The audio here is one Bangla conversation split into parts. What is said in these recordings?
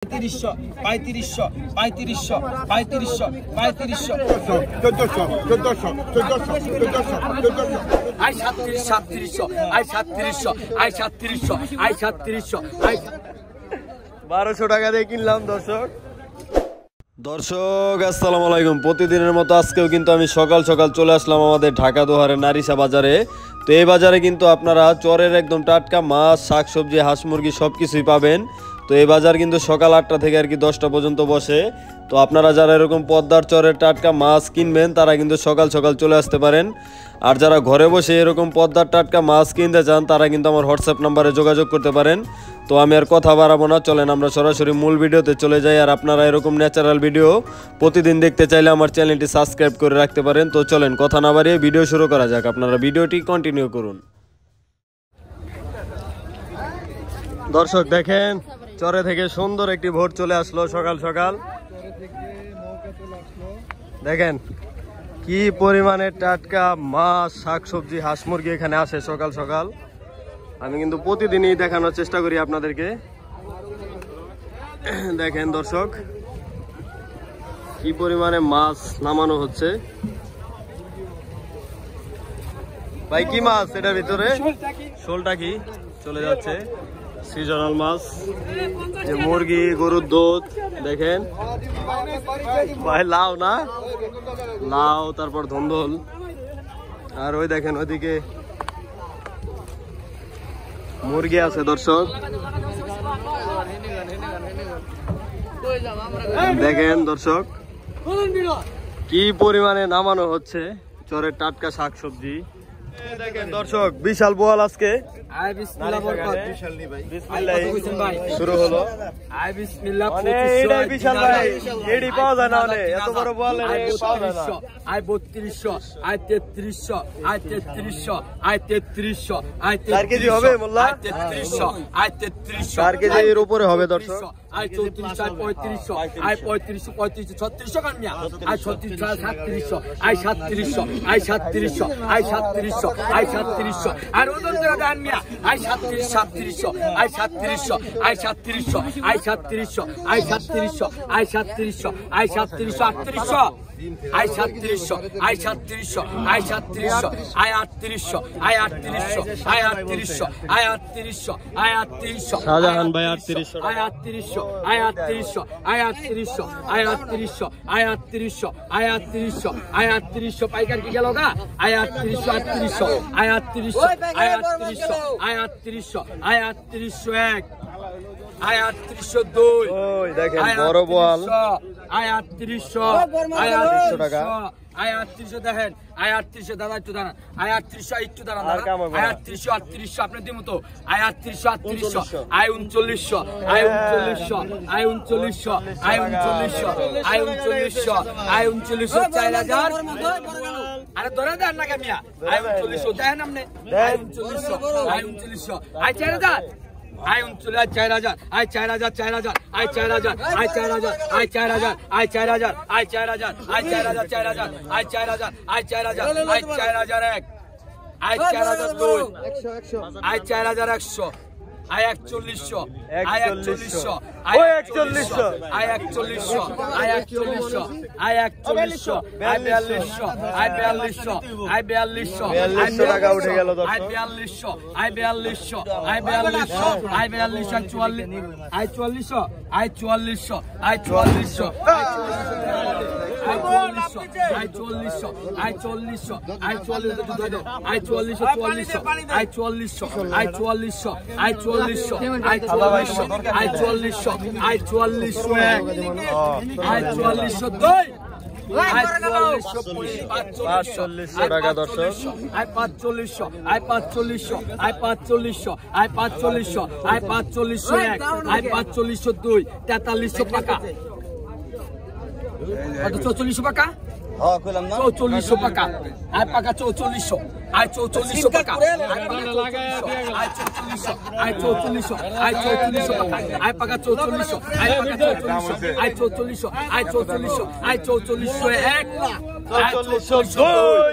3500 3500 3500 3500 3500 আই 3700 আই 3700 আই 3700 আই 3700 আই 1200 টাকা দিয়ে কিনলাম দর্শক আসসালামু আলাইকুম। প্রতিদিনের মতো আজকেও কিন্তু আমি সকাল সকাল চলে আসলাম আমাদের ঢাকা দোহারের নারিশা বাজারে। তো এই বাজারে কিন্তু আপনারা চরের একদম টাটকা মাছ, শাকসবজি, হাঁস মুরগি সব কিছুই পাবেন। তো এই বাজার কিন্তু সকাল 8টা থেকে আর কি 10টা পর্যন্ত বসে। তো আপনারা যারা এরকম পদ্মার চরের টাটকা মাছ কিনবেন তারা কিন্তু সকাল সকাল চলে আসতে পারেন। আর যারা ঘরে বসে এরকম পদ্মার টাটকা মাছ কিনতে চান তারা কিন্তু আমার হোয়াটসঅ্যাপ নাম্বারে যোগাযোগ করতে পারেন। তো আমি আর কথা বাড়াবো না, চলেন আমরা সরাসরি মূল ভিডিওতে চলে যাই। আর আপনারা এরকম ন্যাচারাল ভিডিও প্রতিদিন দেখতে চাইলে আমার চ্যানেলটি সাবস্ক্রাইব করে রাখতে পারেন। তো চলেন কথা না বাড়িয়ে ভিডিও শুরু করা যাক, আপনারা ভিডিওটি কন্টিনিউ করুন। দর্শক দেখেন চরে থেকে সুন্দর একটি ভোর চলে আসলো সকাল সকাল। দেখেন কি পরিমাণে টাটকা মাছ, শাকসবজি, হাঁস মুরগি এখানে আসে সকাল সকাল। আমি কিন্তু প্রতিদিনই দেখানোর চেষ্টা করি আপনাদেরকে। দেখেন দর্শক কি পরিমাণে মাছ নামানো হচ্ছে। ভাই কি মাছ এটার ভিতরে? শোলটা কি চলে যাচ্ছে, সিজনাল মাছ, যে মুরগি, গরুর দুধ। দেখেন ভাই লাউ না লাউ, তারপর ধন্দল। আর ওই দেখেন ওইদিকে মুরগি আছে দর্শক। দেখেন দর্শক কি পরিমাণে নামানো হচ্ছে চরের টাটকা শাকসবজি। দেখেন দর্শক বিশাল বোয়াল আজকে শুরু হলো। বিশাল ভাই এডি পাওয়া যায় না, এত বড় বোয়াল পাওয়া যায় না। I 3200 I 3300 I 3300 I 3300 I 4 KG হবে মোল্লা? 3300 আই 3300 4 কেজির উপরে হবে দর্শক। আই 3400 আই 3500 আই 3500 3500 3600 কামিয়া আই 3600 আই 3700 আই 3700 আই 3700 আই 3700 আর ওজন করে দান মিয়া আই 3700 আই 3700 আই 3700 আই 3700 আই 3700 আই 3700 আই 3700 3800 আই 3700 আই 3700 আই 3700 আই 3800 আই 3800 আই 3800 আই 3800 আই 3800 শাহজাহান ভাই 3800 আই 3800 আই 3800 আই 3800 আই 3800 আই 3800 আই 3800 আই 3800 পাইকার কি গেল গা আই 3800 3800 আই 3800 আই 3800 আই 3800 আই 3800 এক আই 3800 দুই। ওই দেখেন বড় বোয়াল আই 3800 আই 3800 টাকা আই 3800 দেখেন আই 3800 দাদা একটু দাঁড়ান আই 3800 একটু দাঁড়ান আই 3800 3800 আপনি দিমু তো I 3800 3800 I 3900 I 3900 I 3900 I 3900 I 3900 I 3900 4000 আরে ধরে দেন না কামিয়া আই 3900 দেখেন আপনি I 3900 I 3900 I 4000 I 4000 I 4000 4000 I 4000 I 4000 I 4000 I 4000 I 4000 I 4000 4000 I 4000 I 4000 I 4000 এক আই 4000 দুই I 4100 I 4100 I 4100 I 4100 I 4100 I 4100 I 4100 I 4200 I 4200 I 4200 4200 টাকা উঠে গেল দর্শক। I 4200 I 4200 I 4200 I 4200 44 I 4400 I 4400 I 4400 I 4400 I 4400 I 4400 I 4400 I 4400 I 4400 I 4400 I 4400 I 4400 I 4400 I 4400 এক আই 4400 দুই আই 4500 টাকা দর্শক। I 4500 I 4500 I 4500 I 4500 I 4500 এক আই 4500 দুই 4300 টাকা কত 4400 টাকা হ্যাঁ কইলাম না 4400 টাকা আই পাকা 4400 আই 4400 টাকা আই 4400 আই 4400 আই 4400 টাকা আই পাকা 4400 আই পাকা 4400 আই 4400 আই 4400 আই 4400 এক 4400 দুই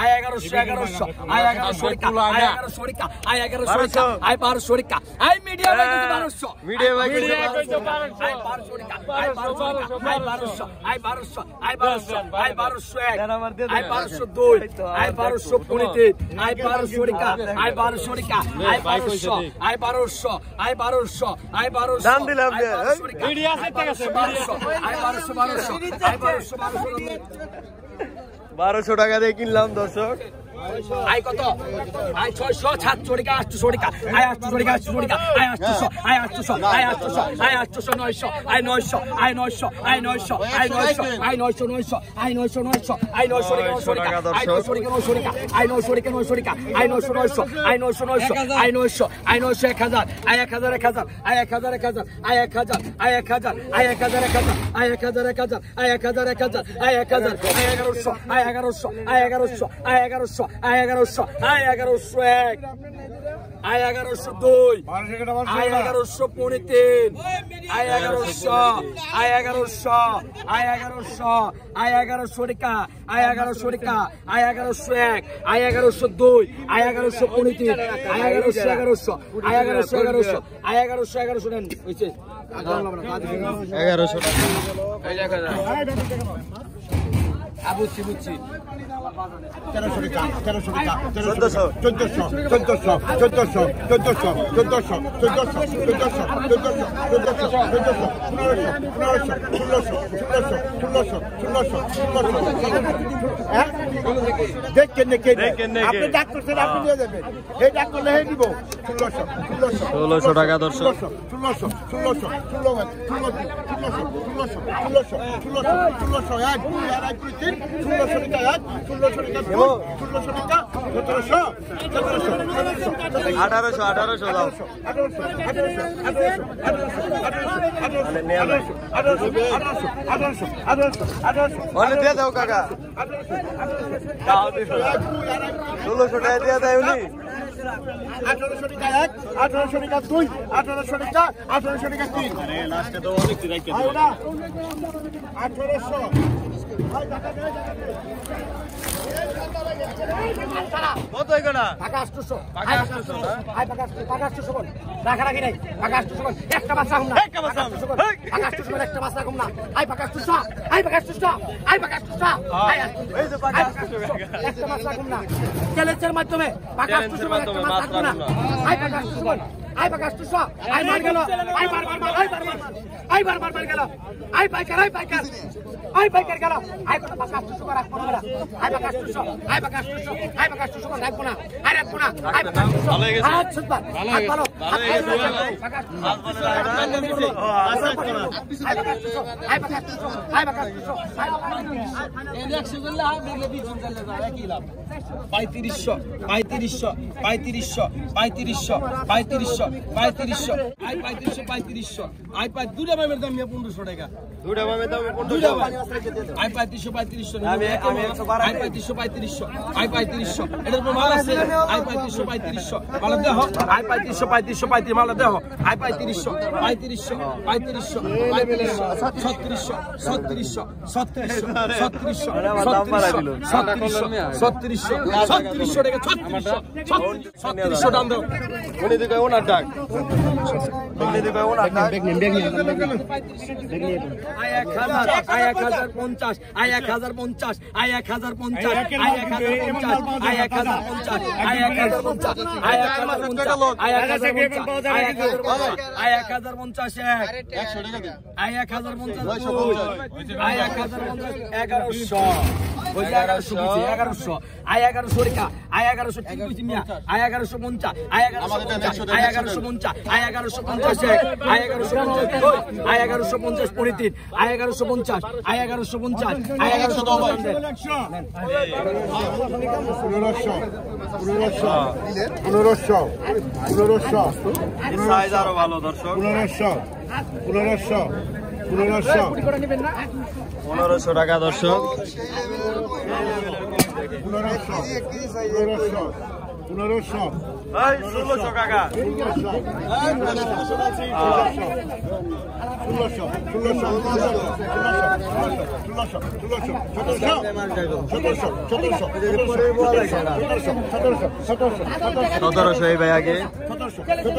আয় 1100 1100 আয় 1100 রিকা আয় 1100 রিকা আয় 1100 রিকা আয় 1200 রিকা আয় মিডিয়াম আয় 1200 মিডিয়াম আয় 1200 রিকা আয় 1200 আয় 1200 আয় 1200 আয় 1200 আয় 1200 এক আয় 1202 আয় 1223 আয় 1200 রিকা আয় 1200 রিকা আয় 1200 আয় 1200 আয় 1200 আয় 1200 দাম দিলাম মিডিয়া আছে ঠিক আছে আয় 1200 আয় 1200 1200 টাকা দিয়ে কিনলাম দর্শক আয় কত আয় 600 700 টাকা 800 টাকা আয় 800 টাকা 800 টাকা আয় 800 আয় 800 আয় 800 আয় 800 900 আয় 900 আয় 900 আয় 900 আয় 900 আয় 900 900 আয় 900 900 আয় 900 টাকা 900 টাকা আয় 900 টাকা 900 টাকা আয় 900 টাকা আয় 900 900 আয় 900 আয় 900 আয় 900 আয় 1000 আয় 1000 1000 আয় 1000 আয় 1000 আয় 1000 আয় 1000 আয় 1000 আয় 1000 আয় 1000 আয় 1000 আয় 1100 আয় 1100 আয় 1100 আয় 1100 আয় 1100 আয় 1100 এক আয় 1102 আয় 1153 আয় 1100 আয় 1100 আয় 1100 আয় 1100 টাকা আয় 1100 টাকা আয় 1100 এক আয় 1102 আয় 1153 আয় 1100 1100 আয় 1100 1100 আয় 1100 1100 নেন হইছে 1100 টাকা বুঝছি 1300 টাকা 1400 দেখেন আপনি ডাক করছেন আপনি নিয়ে যাবেন এই ডাক করলে হে দিব 1600 টাকা দর্শক 1800 দিয়ে দাও কাকা 1600 টাকা দিয়ে দেয় উনি 1800 টাকা এক 1800 টাকা দুই 1800 টাকা 1800 টাকা তিন লাস্টে তো অনেক রাইখে দিল 1800 কত এখানে টাকা 800 টাকা 800 আই টাকা 800 কোন রাখা রাখি নাই টাকা 800 কোন একটা বাচ্চা কম না একটা বাচ্চা কম টাকা 800 কোন একটা বাচ্চা কম না আই টাকা 800 আই টাকা 800 আই টাকা 800 আই এই যে টাকা 800 একটা বাচ্চা কম না চ্যালেঞ্জের মাধ্যমে টাকা 800 কোন একটা বাচ্চা কম না আই টাকা 800 কোন আই টাকা 800 আই মার গেল আই মার গেল আই পাইকার গেল আই কত টাকা 800 করে রাখবো না আই টাকা 800 আই টাকা 800 আই টাকা 800 করে রাখবো না আই রাখবো না আই টাকা 800 ভালো হয়ে গেছে ভালো ভালো হয়ে গেছে আই টাকা 800 আই টাকা 800 এই 100 করলে আর দেখলে 20 চলে যায় কি লাভ 3500 আই 3500 আই পাই দুটা ভাবের দাম 1500 টাকা দুটা ভাবের দাম 1500 আই পাই 335 আমি 112 আই পাই 335 আই পাই 300 এটার উপর মাল আছে আই পাই 335 মাল দেহ আই পাই 335 মাল দেহ আই পাই 300 পাই 300 পাই 300 পাই 300 36 টাকা 36 দাম দাও উনি দিকে ওনার ডাক উনি দিকে ওনার ডাক I 1050 I 1050 I 1050 I 1050 I 1050 I 1050 I 1050 I 1050 I 1050 100 টাকা দে আই 1050 আই 1050 1100 ওই যে 1100 আই 1100 রেখা আই 1100 ঠিক কইছি মিয়া আই 1150 আই 1150 আই 1150 আই 1150 আই 1150 আই 1150 পরিতিন আই 1150 আই 1150 আই 1150 সাইজ আরো ভালো দর্শক 1500 টাকা দর্শক 1600 কাকা 1700 এই ভাই আগে 800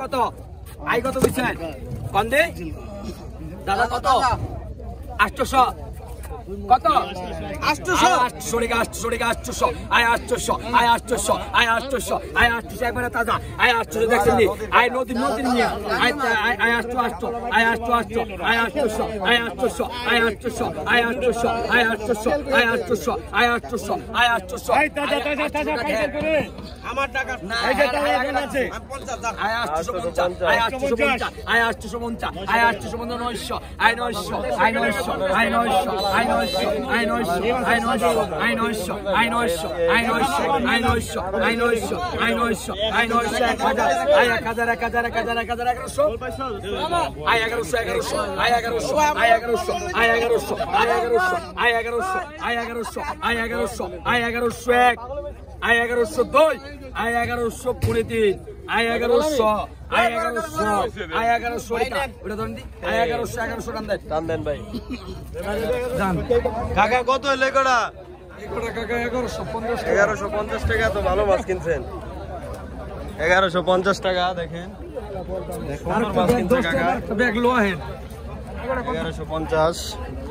কত আই কত বুঝছেন কোন দে দাদা কত 800 কত 800 রেখা 800 আই 800 আই 800 আই 800 আই 800 একবারে তাজা আই 800 দেখছেন নি আই নদীর নিয়ে I 800 I 800 I 800 I 800 I 800 I 800 I 800 I 800 I 800 I 800 I তাজা পয়সা করে আমার টাকা এই যে টাকা এখন আছে I 850 I 850 I 850 I 850 900 I 900 I 900 I 900 I 900 I 900 I 900 I 900 I 900 I 900 I 900 I 900 I 900 I 900 I 1000 I 1100 I 1100 I 1100 I 1100 I 1100 I 1100 I 1100 I 1100 I 1100 এক I 1102 I 1100 Pune 3 I 1100 I 1100 I 1100 এটা ওটা ধরেন দি আই 1100 টান দেন ভাই কাকা কত হইলে কোড়া কাকা 1150 টাকা তো ভালো মাছ কিনছেন 1150 টাকা দেখেন সুন্দর মাছ কিনছে কাকা ব্যাগ লো আহেন 1150